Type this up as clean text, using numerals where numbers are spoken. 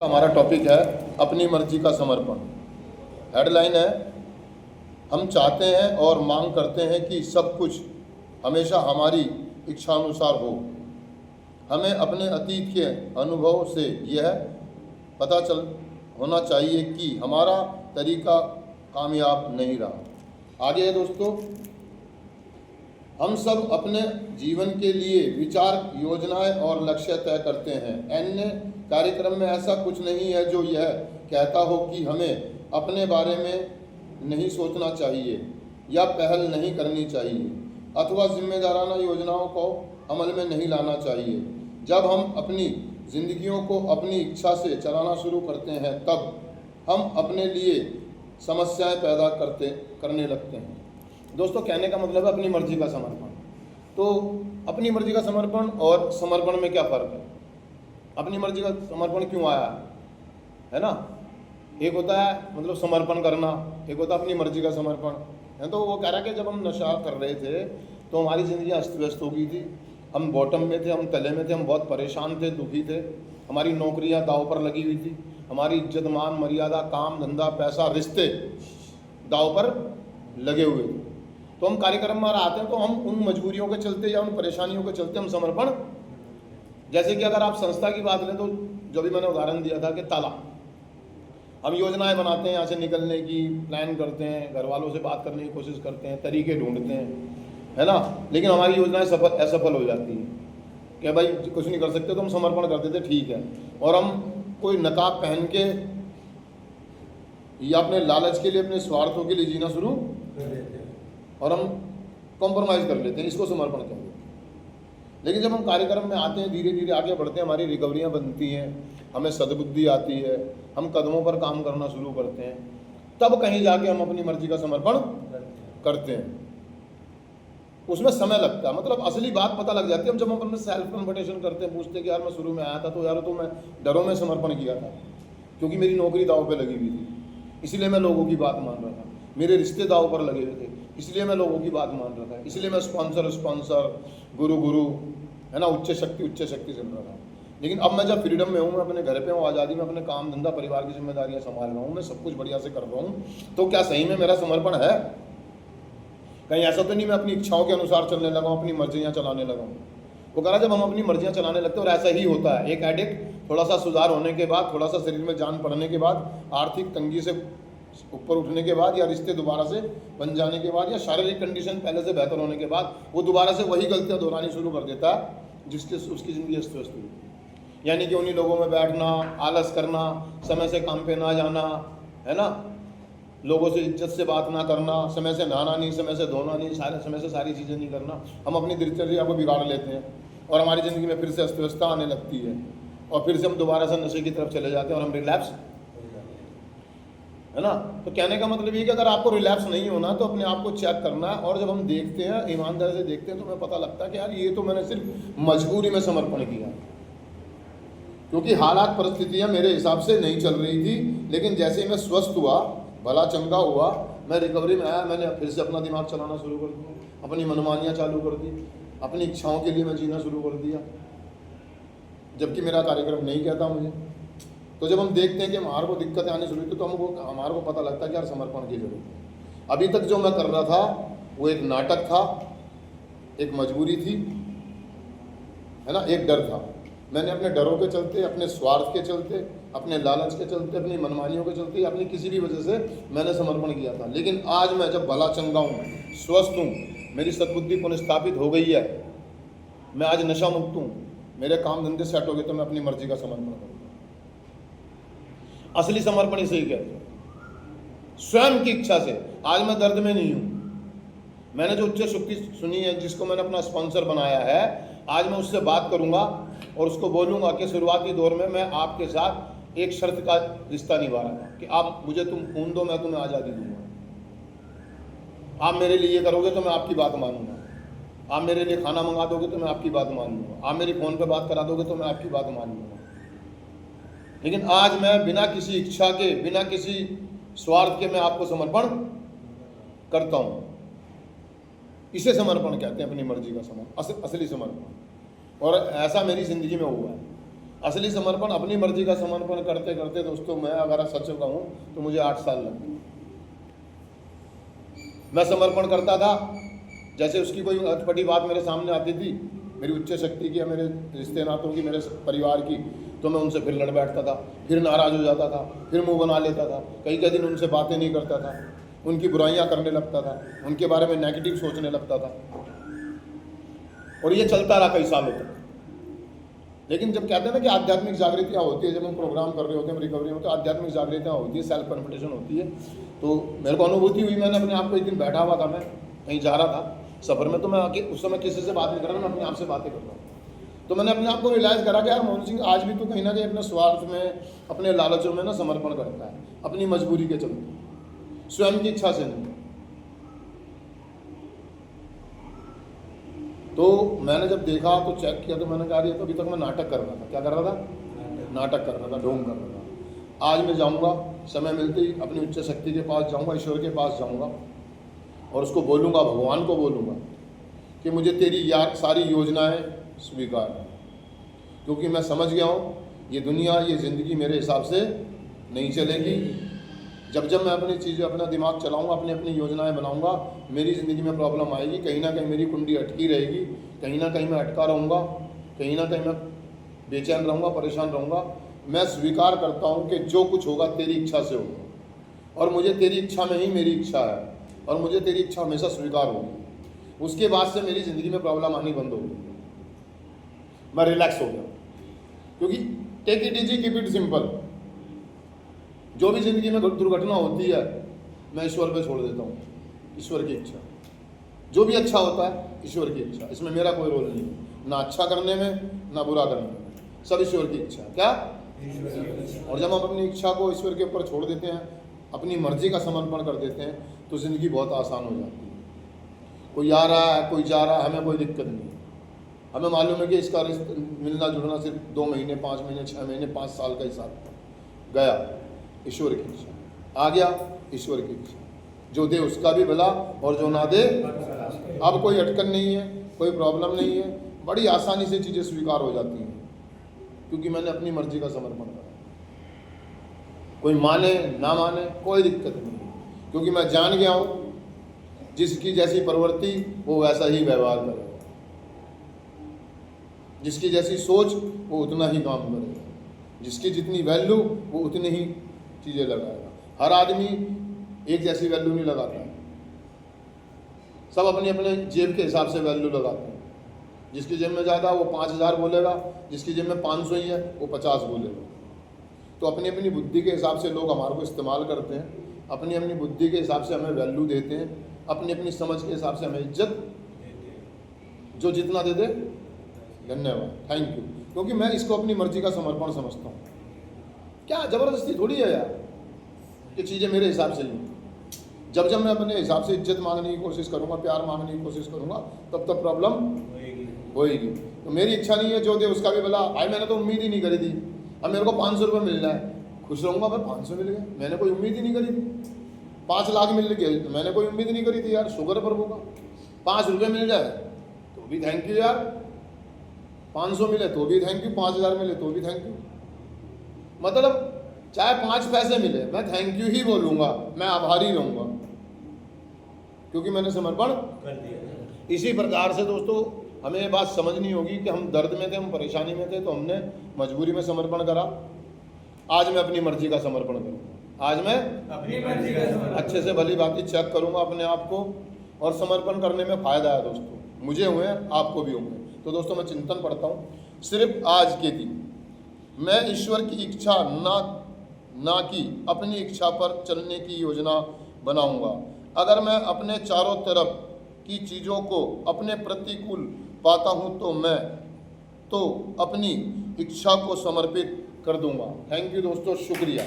हमारा टॉपिक है अपनी मर्जी का समर्पण। हेडलाइन है, हम चाहते हैं और मांग करते हैं कि सब कुछ हमेशा हमारी इच्छानुसार हो। हमें अपने अतीत के अनुभव से यह पता चल होना चाहिए कि हमारा तरीका कामयाब नहीं रहा। आगे है दोस्तों, हम सब अपने जीवन के लिए विचार, योजनाएं और लक्ष्य तय करते हैं। अन्य कार्यक्रम में ऐसा कुछ नहीं है जो यह कहता हो कि हमें अपने बारे में नहीं सोचना चाहिए या पहल नहीं करनी चाहिए अथवा जिम्मेदाराना योजनाओं को अमल में नहीं लाना चाहिए। जब हम अपनी जिंदगियों को अपनी इच्छा से चलाना शुरू करते हैं तब हम अपने लिए समस्याएं पैदा करने लगते हैं। दोस्तों, कहने का मतलब है अपनी मर्जी का समर्पण। तो अपनी मर्जी का समर्पण और समर्पण में क्या फ़र्क है? अपनी मर्जी का समर्पण क्यों आया है ना? एक होता है मतलब समर्पण करना, एक होता है अपनी मर्जी का समर्पण है। तो वो कह रहा है कि जब हम नशा कर रहे थे तो हमारी ज़िंदगी अस्त व्यस्त हो गई थी। हम बॉटम में थे, हम तले में थे, हम बहुत परेशान थे, दुखी थे। हमारी नौकरियां दांव पर लगी हुई थी, हमारी इज्जत, मान, मर्यादा, काम धंधा, पैसा, रिश्ते दांव पर लगे हुए थे। तो हम कार्यक्रम में आते हैं तो हम उन मजबूरियों के चलते या उन परेशानियों के चलते हम समर्पण, जैसे कि अगर आप संस्था की बात लें तो जो भी मैंने उदाहरण दिया था कि ताला, हम योजनाएं बनाते हैं, यहाँ से निकलने की प्लान करते हैं, घर वालों से बात करने की कोशिश करते हैं, तरीके ढूंढते हैं, है ना, लेकिन हमारी योजनाएं असफल हो जाती है कि भाई कुछ नहीं कर सकते तो हम समर्पण कर देते, ठीक है, और हम कोई नकाब पहन के या अपने लालच के लिए, अपने स्वार्थों के लिए जीना शुरू कर देते हैं और हम कॉम्प्रोमाइज़ कर लेते हैं, इसको समर्पण कहते हैं। लेकिन जब हम कार्यक्रम में आते हैं, धीरे धीरे आगे बढ़ते हैं, हमारी रिकवरियाँ बनती हैं, हमें सद्बुद्धि आती है, हम कदमों पर काम करना शुरू करते हैं, तब कहीं जाके हम अपनी मर्जी का समर्पण करते हैं। उसमें समय लगता है, मतलब असली बात पता लग जाती है हम जब हम अपने सेल्फ कन्वर्टेशन करते हैं, पूछते हैं कि यार मैं शुरू में आया था तो यार तो मैं डरों में समर्पण किया था क्योंकि मेरी नौकरी दाव पे लगी हुई थी, इसलिए मैं लोगों की बात मान रहा था, मेरे रिश्ते दाव पर लगे हुए थे इसलिए मैं लोगों की बात मान रहा था, इसलिए मैं स्पॉन्सर गुरु है ना, उच्च शक्ति चल रहा था। लेकिन अब मैं जब फ्रीडम में हूँ, मैं अपने घर पे हूँ, आज़ादी में अपने काम धंधा परिवार की जिम्मेदारियाँ संभाल रहा हूँ, मैं सब कुछ बढ़िया से कर रहा हूँ, तो क्या सही में मेरा समर्पण है? कहीं ऐसा तो नहीं मैं अपनी इच्छाओं के अनुसार चलने लगा हूँ, अपनी मर्जियाँ चलाने लगा हूँ? वो कह रहा जब हम अपनी मर्जियाँ चलाने लगते हैं, और ऐसा ही होता है, एक एडिक्ट थोड़ा सा सुधार होने के बाद, थोड़ा सा शरीर में जान पड़ने के बाद, आर्थिक तंगी से ऊपर उठने के बाद, या रिश्ते दोबारा से बन जाने के बाद, या शारीरिक कंडीशन पहले से बेहतर होने के बाद, वो दोबारा से वही गलतियाँ दोहरानी शुरू कर देता है जिसके उसकी ज़िंदगी अस्त व्यस्त हुई। यानी कि उन्हीं लोगों में बैठना, आलस करना, समय से काम पे ना जाना, है ना, लोगों से इज्जत से बात ना करना, समय से नहाना नहीं, समय से धोना नहीं, समय से सारी चीज़ें नहीं करना, हम अपनी दिनचर्या को बिगाड़ लेते हैं और हमारी ज़िंदगी में फिर से अस्त व्यवस्था आने लगती है और फिर से हम दोबारा से नशे की तरफ चले जाते हैं और हम रिलैप्स, है ना। तो कहने का मतलब ये कि अगर आपको रिलैप्स नहीं होना तो अपने आप को चेक करना है, और जब हम देखते हैं, ईमानदारी से देखते हैं, तो हमें पता लगता है कि यार ये तो मैंने सिर्फ मजबूरी में समर्पण किया, क्योंकि हालात परिस्थितियाँ मेरे हिसाब से नहीं चल रही थी। लेकिन जैसे ही मैं स्वस्थ हुआ, भला चंगा हुआ, मैं रिकवरी में आया, मैंने फिर से अपना दिमाग चलाना शुरू कर दिया, अपनी मनमानियाँ चालू कर दी, अपनी इच्छाओं के लिए मैं जीना शुरू कर दिया, जबकि मेरा कार्यक्रम नहीं कहता मुझे। तो जब हम देखते हैं कि हमारे को दिक्कतें आनी शुरू हुई तो हमारे को पता लगता है कि यार समर्पण की जरूरत है। अभी तक जो मैं कर रहा था वो एक नाटक था, एक मजबूरी थी, है ना, एक डर था। मैंने अपने डरों के चलते, अपने स्वार्थ के चलते, अपने लालच के चलते, अपनी मनमानियों के चलते, अपनी किसी भी वजह से मैंने समर्पण किया था। लेकिन आज मैं जब भला चंगा हूँ, स्वस्थ हूँ, मेरी सद्बुद्धि पुनः हो गई है, मैं आज नशा मुक्त हूँ, मेरे काम धंधे सेट हो गए, तो मैं अपनी मर्जी का समर्पण करूँगा। असली समर्पण इसे ही कहते हैं, स्वयं की इच्छा से। आज मैं दर्द में नहीं हूँ, मैंने जो उच्च शक्ति सुनी है, जिसको मैंने अपना स्पॉन्सर बनाया है, आज मैं उससे बात करूंगा और उसको बोलूंगा कि शुरुआती दौर में मैं आपके साथ एक शर्त का रिश्ता निभा रहा था कि आप मुझे तुम खून दो, मैं तुम्हें आज़ादी दूंगा, आप मेरे लिए ये करोगे तो मैं आपकी बात मानूंगा, आप मेरे लिए खाना मंगा दोगे तो मैं आपकी बात मान लूँगा, आप मेरी फ़ोन पर बात करा दोगे तो मैं आपकी बात मान लूँगा। लेकिन आज मैं बिना किसी इच्छा के, बिना किसी स्वार्थ के मैं आपको समर्पण करता हूँ। इसे समर्पण कहते हैं, अपनी मर्जी का समर्पण, असली समर्पण। और ऐसा मेरी ज़िंदगी में हुआ है। असली समर्पण, अपनी मर्जी का समर्पण करते करते दोस्तों, मैं अगर सच कहूँ तो मुझे 8 साल लगे। मैं समर्पण करता था, जैसे उसकी कोई अटपटी बात मेरे सामने आती थी, मेरी उच्च शक्ति की या मेरे रिश्ते नातों की, मेरे परिवार की, तो मैं उनसे फिर लड़ बैठता था, फिर नाराज़ हो जाता था, फिर मुंह बना लेता था, कई दिन उनसे बातें नहीं करता था, उनकी बुराइयां करने लगता था, उनके बारे में नेगेटिव सोचने लगता था, और ये चलता रहा कई सालों तक। लेकिन जब कहते हैं ना कि आध्यात्मिक जागृतियाँ होती है, जब हम प्रोग्राम कर रहे होते हैं, रिकवरी में, तो आध्यात्मिक जागृतियाँ होती है, सेल्फ कन्फिडेंस होती है, तो मेरे को अनुभूति हुई। मैंने अपने आप को एक दिन बैठा हुआ था, मैं कहीं जा रहा था सफ़र में, तो मैं उस समय किसी से बात नहीं कर रहा था, मैं अपने आप से बातें कर रहा हूँ। तो मैंने अपने आप को रियलाइज़ करा कि यार मोहन सिंह आज भी तो कहीं ना कहीं अपने स्वार्थ में, अपने लालचों में ना समर्पण करता है, अपनी मजबूरी के चलते, स्वयं की इच्छा से नहीं। तो मैंने जब देखा तो चेक किया, तो मैंने कहा ये तो अभी तक मैं नाटक कर रहा था। क्या कर रहा था? नाटक कर रहा था, ढोंग कर रहा था। आज मैं जाऊंगा, समय मिलते ही अपनी उच्च शक्ति के पास जाऊंगा, ईश्वर के पास जाऊंगा, और उसको बोलूंगा, भगवान को बोलूंगा कि मुझे तेरी सारी योजनाएं स्वीकार है, क्योंकि मैं समझ गया हूँ ये दुनिया, ये ज़िंदगी मेरे हिसाब से नहीं चलेगी। जब जब मैं अपनी चीज़ें, अपना दिमाग चलाऊंगा, अपनी अपनी योजनाएं बनाऊंगा, मेरी ज़िंदगी में प्रॉब्लम आएगी, कहीं ना कहीं मेरी कुंडी अटकी रहेगी, कहीं ना कहीं मैं अटका रहूँगा, कहीं ना कहीं मैं बेचैन रहूँगा, परेशान रहूँगा। मैं स्वीकार करता हूँ कि जो कुछ होगा तेरी इच्छा से होगा, और मुझे तेरी इच्छा में ही मेरी इच्छा है, और मुझे तेरी इच्छा हमेशा स्वीकार होगी। उसके बाद से मेरी ज़िंदगी में प्रॉब्लम आनी बंद हो गई, मैं रिलैक्स हो गया, क्योंकि take it easy, keep it simple. जो भी ज़िंदगी में दुर्घटना होती है, मैं ईश्वर पे छोड़ देता हूँ, ईश्वर की इच्छा। जो भी अच्छा होता है ईश्वर की इच्छा, इसमें मेरा कोई रोल नहीं है, ना अच्छा करने में ना बुरा करने में, सब ईश्वर की इच्छा। क्या? और जब हम अपनी इच्छा को ईश्वर के ऊपर छोड़ देते हैं, अपनी मर्जी का समर्पण कर देते हैं, तो ज़िंदगी बहुत आसान हो जाती है। कोई आ रहा है, कोई जा रहा है, हमें कोई दिक्कत नहीं है। हमें मालूम है कि इसका मिलना जुलना सिर्फ 2 महीने, 5 महीने, 6 महीने, 5 साल का हिसाब गया, ईश्वर की इच्छा। आ गया, ईश्वर की इच्छा। जो दे उसका भी भला, और जो ना दे, अब कोई अटकन नहीं है, कोई प्रॉब्लम नहीं है, बड़ी आसानी से चीज़ें स्वीकार हो जाती हैं, क्योंकि मैंने अपनी मर्जी का समर्पण करा। कोई माने ना माने कोई दिक्कत नहीं है, क्योंकि मैं जान गया हूँ जिसकी जैसी प्रवृत्ति वो वैसा ही व्यवहार करेगा, जिसकी जैसी सोच वो उतना ही काम करेगा, जिसकी जितनी वैल्यू वो उतनी ही चीज़ें लगाएगा। हर आदमी एक जैसी वैल्यू नहीं लगाता है, सब अपने अपने जेब के हिसाब से वैल्यू लगाते हैं। जिसकी जेब में ज़्यादा वो 5000 बोलेगा, जिसकी जेब में 500 ही है वो 50 बोलेगा। तो अपनी अपनी बुद्धि के हिसाब से लोग हमारे को इस्तेमाल करते हैं, अपनी अपनी बुद्धि के हिसाब से हमें वैल्यू देते हैं, अपनी अपनी समझ के हिसाब से हमें इज्जत, जो जितना दे दे। धन्यवाद, थैंक यू। क्योंकि मैं इसको अपनी मर्जी का समर्पण समझता हूँ। क्या ज़बरदस्ती थोड़ी है यार कि चीज़ें मेरे हिसाब से ही। जब जब मैं अपने हिसाब से इज्जत मांगने की कोशिश करूँगा, प्यार मांगने की कोशिश करूँगा, तब तब प्रॉब्लम होएगी। तो मेरी इच्छा नहीं है जो दे उसका भी भला। भाई मैंने तो उम्मीद ही नहीं करी थी, अब मेरे को 500 रुपये मिल रहा है, खुश रहूँगा मैं। 500 मिल गए, मैंने कोई उम्मीद ही नहीं करी थी। 5 लाख मिल गए, मैंने कोई उम्मीद नहीं करी थी यार, शुगर पर होगा। 5 रुपये मिल जाए तो भी थैंक यू यार, 500 मिले तो भी थैंक यू, 5000 मिले तो भी थैंक यू। मतलब चाहे 5 पैसे मिले मैं थैंक यू ही बोलूँगा, मैं आभारी रहूँगा, क्योंकि मैंने समर्पण कर दिया। इसी प्रकार से दोस्तों हमें ये बात समझनी होगी कि हम दर्द में थे, हम परेशानी में थे, तो हमने मजबूरी में समर्पण करा। आज मैं अपनी मर्जी का समर्पण करूँगा, आज मैं अपनी मर्जी का अच्छे से भली बात चेक करूँगा अपने आप को, और समर्पण करने में फ़ायदा है दोस्तों, मुझे हुए, आपको भी होंगे। तो दोस्तों मैं चिंतन पढ़ता हूँ, सिर्फ आज के दिन मैं ईश्वर की इच्छा ना कि अपनी इच्छा पर चलने की योजना बनाऊंगा। अगर मैं अपने चारों तरफ की चीज़ों को अपने प्रतिकूल पाता हूँ तो मैं अपनी इच्छा को समर्पित कर दूंगा। थैंक यू दोस्तों, शुक्रिया।